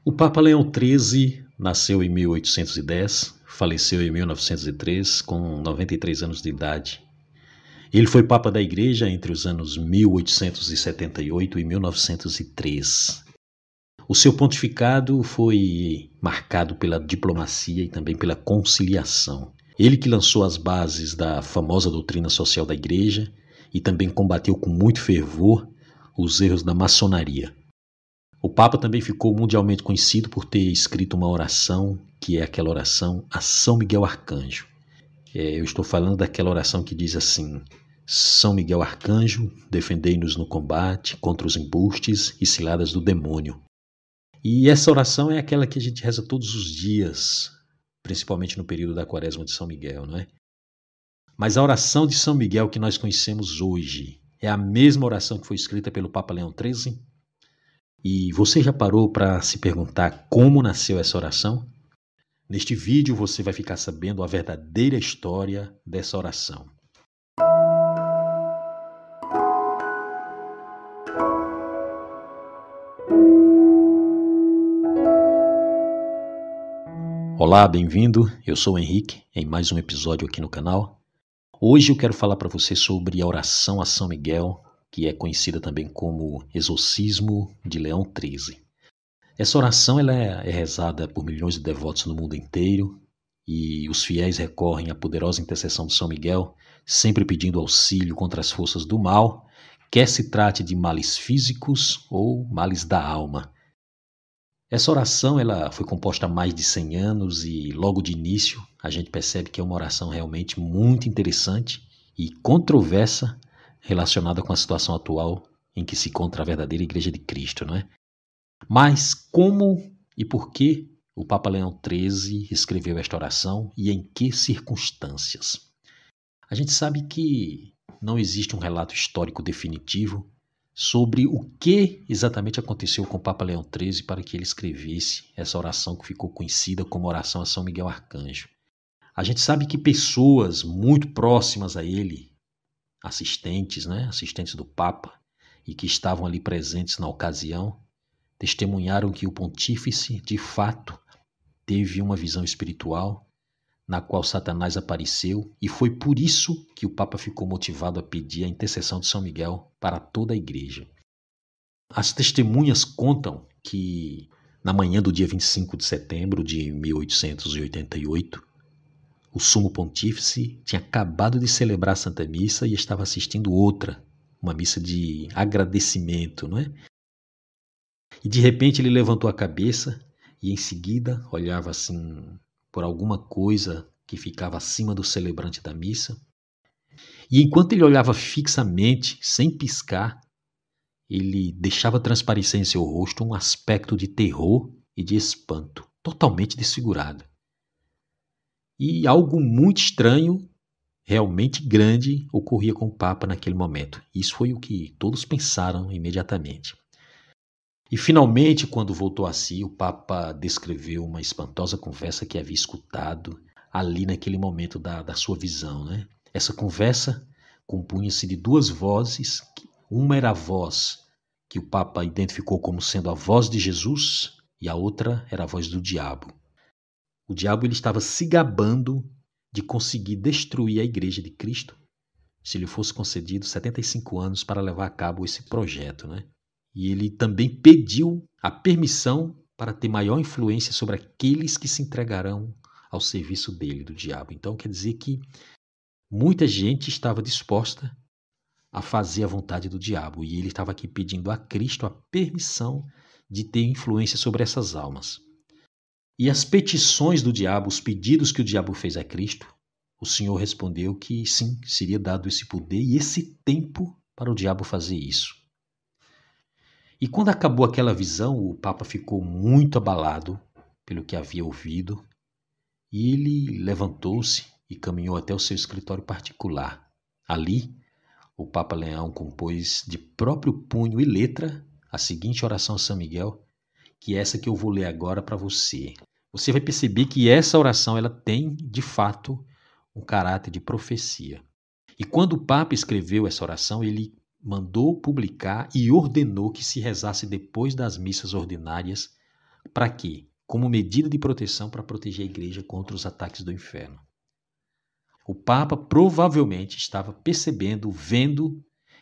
O Papa Leão XIII nasceu em 1810, faleceu em 1903 com 93 anos de idade. Ele foi Papa da Igreja entre os anos 1878 e 1903. O seu pontificado foi marcado pela diplomacia e também pela conciliação. Ele que lançou as bases da famosa doutrina social da Igreja e também combateu com muito fervor os erros da maçonaria. O Papa também ficou mundialmente conhecido por ter escrito uma oração, que é aquela oração a São Miguel Arcanjo. Eu estou falando daquela oração que diz assim: São Miguel Arcanjo, defendei-nos no combate contra os embustes e ciladas do demônio. E essa oração é aquela que a gente reza todos os dias, principalmente no período da Quaresma de São Miguel, não é? Mas a oração de São Miguel que nós conhecemos hoje é a mesma oração que foi escrita pelo Papa Leão XIII? E você já parou para se perguntar como nasceu essa oração? Neste vídeo você vai ficar sabendo a verdadeira história dessa oração. Olá, bem-vindo. Eu sou o Henrique, em mais um episódio aqui no canal. Hoje eu quero falar para você sobre a oração a São Miguel, que é conhecida também como Exorcismo de Leão XIII. Essa oração ela é rezada por milhões de devotos no mundo inteiro e os fiéis recorrem à poderosa intercessão de São Miguel, sempre pedindo auxílio contra as forças do mal, quer se trate de males físicos ou males da alma. Essa oração ela foi composta há mais de 100 anos e logo de início a gente percebe que é uma oração realmente muito interessante e controversa relacionada com a situação atual em que se encontra a verdadeira Igreja de Cristo, não é? Mas como e por que o Papa Leão XIII escreveu esta oração e em que circunstâncias? A gente sabe que não existe um relato histórico definitivo sobre o que exatamente aconteceu com o Papa Leão XIII para que ele escrevesse essa oração que ficou conhecida como oração a São Miguel Arcanjo. A gente sabe que pessoas muito próximas a ele, assistentes do Papa, e que estavam ali presentes na ocasião, testemunharam que o pontífice, de fato, teve uma visão espiritual na qual Satanás apareceu e foi por isso que o Papa ficou motivado a pedir a intercessão de São Miguel para toda a Igreja. As testemunhas contam que na manhã do dia 25 de setembro de 1888, o Sumo Pontífice tinha acabado de celebrar a Santa Missa e estava assistindo outra, uma missa de agradecimento, não é? E de repente ele levantou a cabeça e em seguida olhava assim por alguma coisa que ficava acima do celebrante da missa. E enquanto ele olhava fixamente, sem piscar, ele deixava transparecer em seu rosto um aspecto de terror e de espanto, totalmente desfigurado. E algo muito estranho, realmente grande, ocorria com o Papa naquele momento. Isso foi o que todos pensaram imediatamente. E finalmente, quando voltou a si, o Papa descreveu uma espantosa conversa que havia escutado ali naquele momento da sua visão, né? Essa conversa compunha-se de duas vozes. Uma era a voz que o Papa identificou como sendo a voz de Jesus e a outra era a voz do diabo. O diabo ele estava se gabando de conseguir destruir a Igreja de Cristo se lhe fosse concedido 75 anos para levar a cabo esse projeto, né? E ele também pediu a permissão para ter maior influência sobre aqueles que se entregarão ao serviço dele, do diabo. Então quer dizer que muita gente estava disposta a fazer a vontade do diabo. E ele estava aqui pedindo a Cristo a permissão de ter influência sobre essas almas. E as petições do diabo, os pedidos que o diabo fez a Cristo, o Senhor respondeu que sim, seria dado esse poder e esse tempo para o diabo fazer isso. E quando acabou aquela visão, o Papa ficou muito abalado pelo que havia ouvido e ele levantou-se e caminhou até o seu escritório particular. Ali, o Papa Leão compôs de próprio punho e letra a seguinte oração a São Miguel, que é essa que eu vou ler agora para você. Você vai perceber que essa oração ela tem, de fato, um caráter de profecia. E quando o Papa escreveu essa oração, ele mandou publicar e ordenou que se rezasse depois das missas ordinárias Para quê? Como medida de proteção para proteger a igreja contra os ataques do inferno. O Papa provavelmente estava percebendo, vendo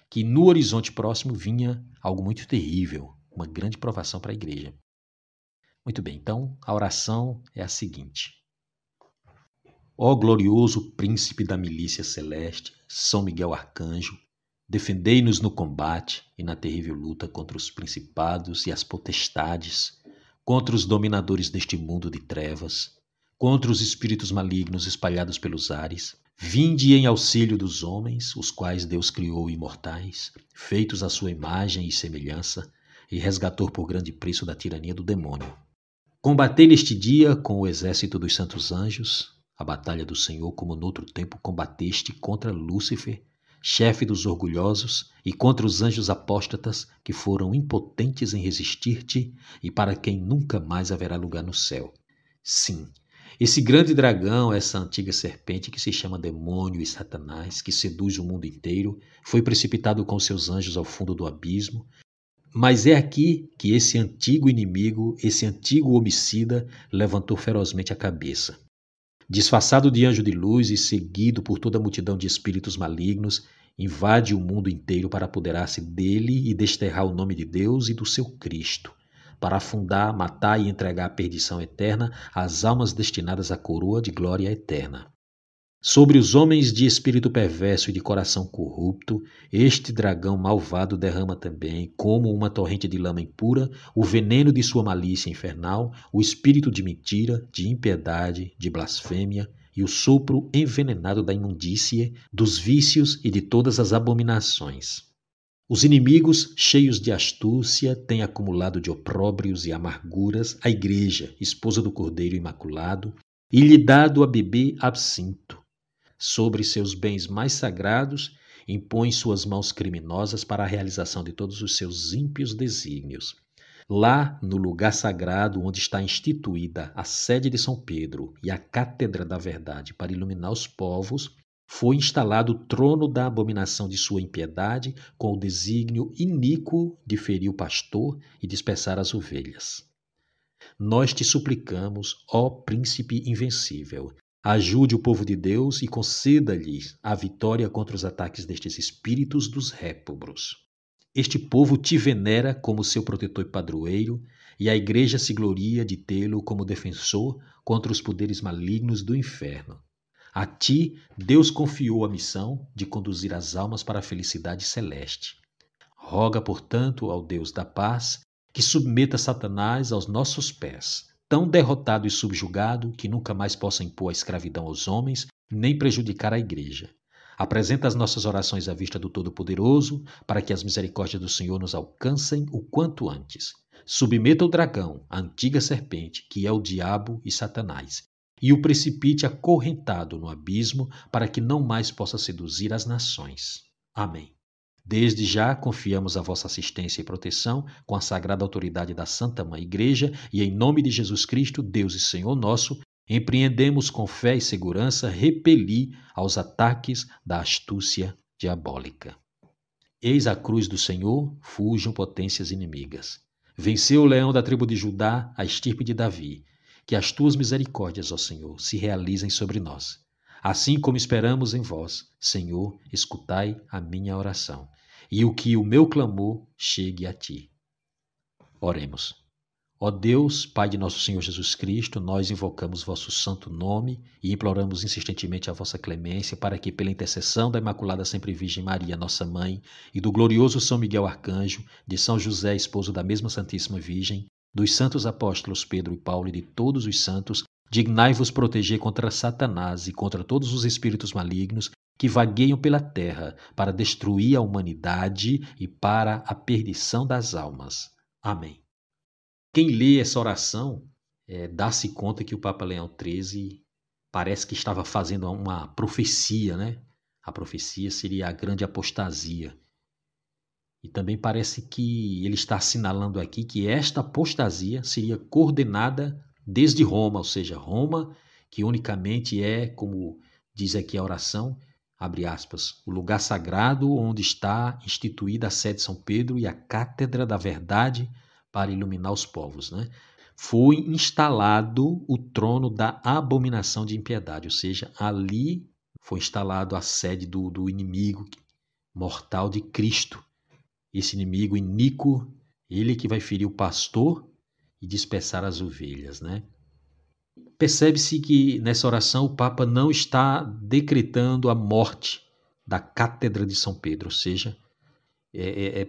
que no horizonte próximo vinha algo muito terrível, uma grande provação para a igreja. Muito bem, então a oração é a seguinte: ó glorioso príncipe da milícia celeste, São Miguel Arcanjo, defendei-nos no combate e na terrível luta contra os principados e as potestades, contra os dominadores deste mundo de trevas, contra os espíritos malignos espalhados pelos ares. Vinde em auxílio dos homens, os quais Deus criou imortais, feitos à sua imagem e semelhança, e resgatou por grande preço da tirania do demônio. Combatei neste dia com o exército dos santos anjos, a batalha do Senhor, como noutro tempo combateste contra Lúcifer, chefe dos orgulhosos, e contra os anjos apóstatas, que foram impotentes em resistir-te, e para quem nunca mais haverá lugar no céu. Sim, esse grande dragão, essa antiga serpente que se chama demônio e Satanás, que seduz o mundo inteiro, foi precipitado com seus anjos ao fundo do abismo. Mas é aqui que esse antigo inimigo, esse antigo homicida, levantou ferozmente a cabeça. Disfarçado de anjo de luz e seguido por toda a multidão de espíritos malignos, invade o mundo inteiro para apoderar-se dele e desterrar o nome de Deus e do seu Cristo, para afundar, matar e entregar à perdição eterna as almas destinadas à coroa de glória eterna. Sobre os homens de espírito perverso e de coração corrupto, este dragão malvado derrama também, como uma torrente de lama impura, o veneno de sua malícia infernal, o espírito de mentira, de impiedade, de blasfêmia e o sopro envenenado da imundície, dos vícios e de todas as abominações. Os inimigos, cheios de astúcia, têm acumulado de opróbrios e amarguras a igreja, esposa do Cordeiro Imaculado, e lhe dado a beber absinto. Sobre seus bens mais sagrados, impõe suas mãos criminosas para a realização de todos os seus ímpios desígnios. Lá, no lugar sagrado onde está instituída a sede de São Pedro e a Cátedra da Verdade para iluminar os povos, foi instalado o trono da abominação de sua impiedade, com o desígnio iníquo de ferir o pastor e dispersar as ovelhas. Nós te suplicamos, ó Príncipe invencível, ajude o povo de Deus e conceda-lhes a vitória contra os ataques destes espíritos dos réprobos. Este povo te venera como seu protetor e padroeiro, e a Igreja se gloria de tê-lo como defensor contra os poderes malignos do inferno. A ti, Deus confiou a missão de conduzir as almas para a felicidade celeste. Roga, portanto, ao Deus da paz, que submeta Satanás aos nossos pés, tão derrotado e subjugado que nunca mais possa impor a escravidão aos homens, nem prejudicar a Igreja. Apresenta as nossas orações à vista do Todo-Poderoso, para que as misericórdias do Senhor nos alcancem o quanto antes. Submeta o dragão, a antiga serpente, que é o diabo e Satanás, e o precipite acorrentado no abismo, para que não mais possa seduzir as nações. Amém. Desde já confiamos a vossa assistência e proteção com a sagrada autoridade da Santa Mãe Igreja e em nome de Jesus Cristo, Deus e Senhor nosso, empreendemos com fé e segurança repelir aos ataques da astúcia diabólica. Eis a cruz do Senhor, fujam potências inimigas. Venceu o leão da tribo de Judá, a estirpe de Davi. Que as tuas misericórdias, ó Senhor, se realizem sobre nós. Assim como esperamos em vós, Senhor, escutai a minha oração, e o que o meu clamor chegue a ti. Oremos. Ó Deus, Pai de nosso Senhor Jesus Cristo, nós invocamos vosso santo nome e imploramos insistentemente a vossa clemência para que, pela intercessão da Imaculada Sempre Virgem Maria, nossa Mãe, e do glorioso São Miguel Arcanjo, de São José, esposo da mesma Santíssima Virgem, dos santos apóstolos Pedro e Paulo e de todos os santos, dignai-vos proteger contra Satanás e contra todos os espíritos malignos que vagueiam pela terra para destruir a humanidade e para a perdição das almas. Amém. Quem lê essa oração dá-se conta que o Papa Leão XIII parece que estava fazendo uma profecia, né? A profecia seria a grande apostasia. E também parece que ele está assinalando aqui que esta apostasia seria coordenada desde Roma, ou seja, Roma, que unicamente é, como diz aqui a oração, abre aspas, o lugar sagrado onde está instituída a sede de São Pedro e a Cátedra da Verdade para iluminar os povos, né? foi instalado o trono da abominação de impiedade, ou seja, ali foi instalado a sede do inimigo mortal de Cristo. Esse inimigo iníquo, ele que vai ferir o pastor e dispersar as ovelhas, né? Percebe-se que nessa oração o Papa não está decretando a morte da Cátedra de São Pedro, ou seja,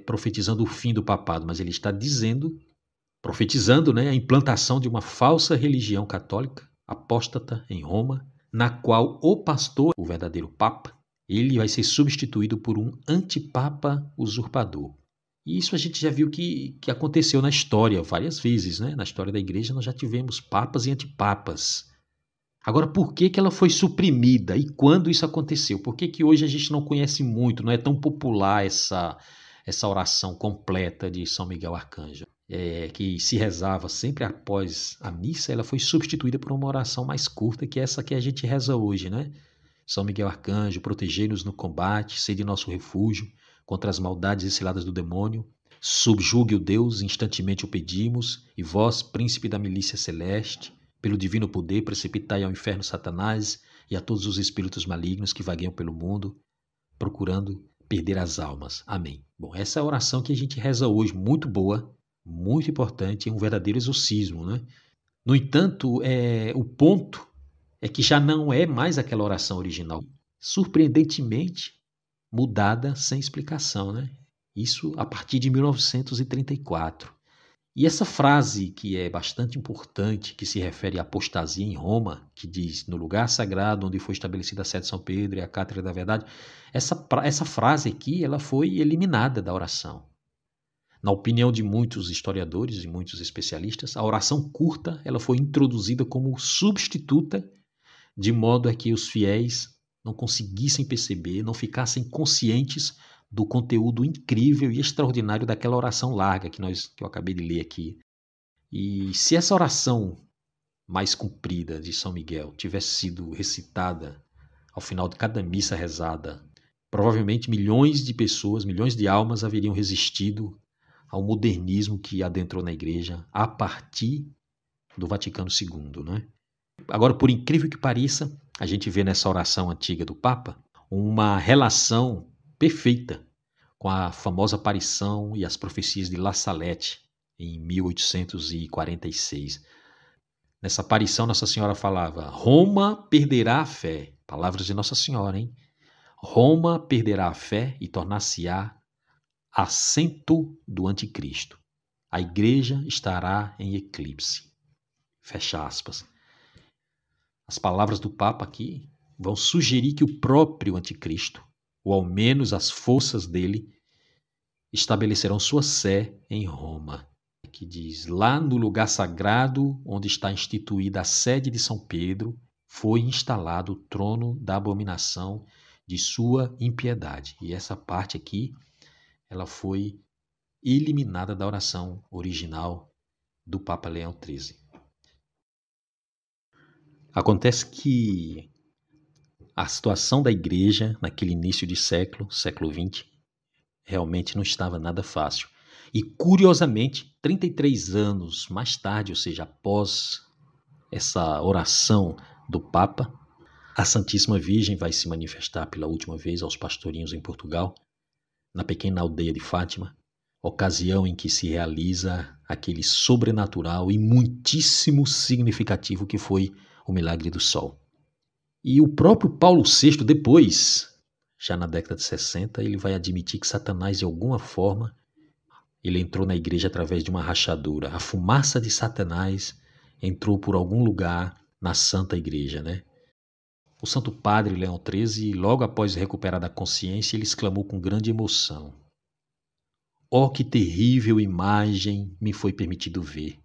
profetizando o fim do papado, mas ele está profetizando, né, a implantação de uma falsa religião católica apóstata em Roma, na qual o pastor, o verdadeiro Papa, ele vai ser substituído por um antipapa usurpador. E isso a gente já viu que aconteceu na história várias vezes, né? Na história da igreja nós já tivemos papas e antipapas. Agora, por que ela foi suprimida e quando isso aconteceu? Por que hoje a gente não conhece muito, não é tão popular essa oração completa de São Miguel Arcanjo? Que se rezava sempre após a missa, ela foi substituída por uma oração mais curta, que é essa que a gente reza hoje, né? São Miguel Arcanjo, protegei-nos no combate, sede nosso refúgio contra as maldades e ciladas do demônio. Subjugue o Deus, instantemente o pedimos, e vós, príncipe da milícia celeste, pelo divino poder, precipitai ao inferno Satanás e a todos os espíritos malignos que vagueiam pelo mundo, procurando perder as almas. Amém. Bom, essa é a oração que a gente reza hoje, muito boa, muito importante, é um verdadeiro exorcismo, né? No entanto, o ponto é que já não é mais aquela oração original, surpreendentemente mudada sem explicação, né? Isso a partir de 1934. E essa frase, que é bastante importante, que se refere à apostasia em Roma, que diz, no lugar sagrado onde foi estabelecida a sede de São Pedro e a Cátedra da Verdade, essa frase aqui ela foi eliminada da oração. Na opinião de muitos historiadores e muitos especialistas, a oração curta ela foi introduzida como substituta, de modo a que os fiéis não conseguissem perceber, não ficassem conscientes do conteúdo incrível e extraordinário daquela oração larga que eu acabei de ler aqui. E se essa oração mais comprida de São Miguel tivesse sido recitada ao final de cada missa rezada, provavelmente milhões de pessoas, milhões de almas haveriam resistido ao modernismo que adentrou na igreja a partir do Vaticano II, né? Agora, por incrível que pareça, a gente vê nessa oração antiga do Papa uma relação perfeita com a famosa aparição e as profecias de La Salette em 1846. Nessa aparição, Nossa Senhora falava: Roma perderá a fé. Palavras de Nossa Senhora, hein? Roma perderá a fé e tornar-se-á assento do anticristo. A igreja estará em eclipse. Fecha aspas. As palavras do Papa aqui vão sugerir que o próprio anticristo, ou ao menos as forças dele, estabelecerão sua sé em Roma. Que diz, lá no lugar sagrado onde está instituída a sede de São Pedro, foi instalado o trono da abominação de sua impiedade. E essa parte aqui, ela foi eliminada da oração original do Papa Leão XIII. Acontece que a situação da igreja naquele início de século XX, realmente não estava nada fácil. E, curiosamente, 33 anos mais tarde, ou seja, após essa oração do Papa, a Santíssima Virgem vai se manifestar pela última vez aos pastorinhos em Portugal, na pequena aldeia de Fátima, ocasião em que se realiza aquele sobrenatural e muitíssimo significativo que foi o milagre do sol. E o próprio Paulo VI, depois, já na década de 60, ele vai admitir que Satanás, de alguma forma, ele entrou na igreja através de uma rachadura. A fumaça de Satanás entrou por algum lugar na Santa Igreja, né? O Santo Padre Leão XIII, logo após recuperar a consciência, ele exclamou com grande emoção: "Oh, que terrível imagem me foi permitido ver!"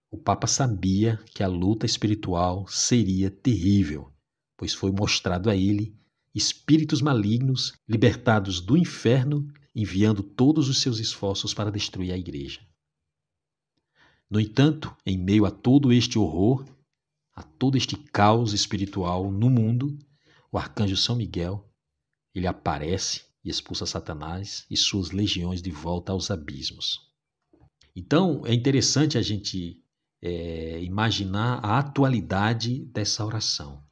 O Papa sabia que a luta espiritual seria terrível, pois foi mostrado a ele espíritos malignos libertados do inferno, enviando todos os seus esforços para destruir a igreja. No entanto, em meio a todo este horror, a todo este caos espiritual no mundo, o arcanjo São Miguel, ele aparece e expulsa Satanás e suas legiões de volta aos abismos. Então, é interessante a gente imaginar a atualidade dessa oração.